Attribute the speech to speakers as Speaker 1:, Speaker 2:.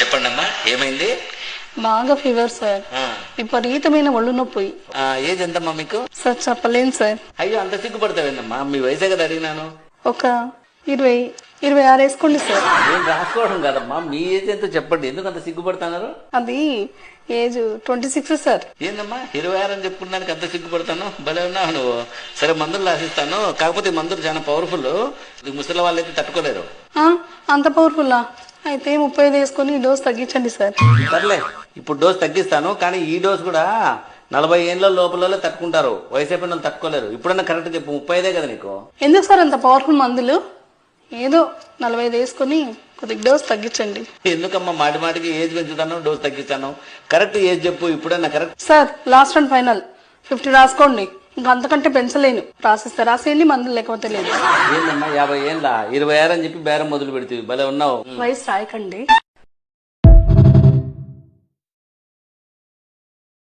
Speaker 1: చెప్పండి అమ్మా, ఏమైంది?
Speaker 2: బాగా ఫీవర్ సార్, విపరీతమైన ఒళ్ళు నొప్పి.
Speaker 1: ఏజ్ ఎంతమ్మా మీకు?
Speaker 2: సార్ చెప్పలేను సార్.
Speaker 1: అయ్యో, అంత సిగ్గుపడతావేందమ్మా? మీ వయసే కదా అడిగినాను.
Speaker 2: ఒక 26 వేసుకోండి సార్.
Speaker 1: నేను రాసుకోవడం కదమ్మా, మీ ఏజ్ ఎంతో చెప్పండి. ఎందుకు అంత సిగ్గుపడుతున్నారు?
Speaker 2: అది ఏజ్ 26 సార్.
Speaker 1: ఏందమ్మా 26 అని చెప్పుకున్నానికి అంత సిగ్గుపడతాను? భలే ఉన్నావు నువ్వు. సరే, మందులు రాసిస్తాను. కాకపోతే మందులు చాలా పవర్ఫుల్, ముసలి వాళ్ళు అయితే తట్టుకోలేరు.
Speaker 2: అంత పవర్ఫుల్లా? అయితే 35 వేసుకొని డోస్ తగ్గించండి సార్.
Speaker 1: సర్లే, ఇప్పుడు డోస్ తగ్గిస్తాను. కానీ ఈ డోస్ కూడా 40 ఏళ్ళ లోపల తట్టుకుంటారు, వయసు అయిపోయిన వాళ్ళు తట్టుకోలేరు. ఇప్పుడన్నా కరెక్ట్ చెప్పు, 35 కదా నీకు?
Speaker 2: ఎందుకు సార్ అంత పవర్ఫుల్ మందులు? ఏదో 45 వేసుకొని కొద్దిగా డోస్ తగ్గించండి.
Speaker 1: ఎందుకమ్మా మాటి మాటికి ఏజ్ పెంచుతాను, డోస్ తగ్గిస్తాను? కరెక్ట్ ఏజ్ చెప్పు ఇప్పుడన్నా. Correct
Speaker 2: sir, last and final 50 రాసుకోండి. ఇంకా అంతకంటే పెంచలేను. రాసిస్తే రాసేయండి, మందులు లేకపోతే లేదు.
Speaker 1: ఏందమ్మా 50 ఏళ్ళ 26 అని చెప్పి బేరం మొదలు పెడుతుంది. భలే ఉన్నావు.
Speaker 2: వయసు రాయకండి.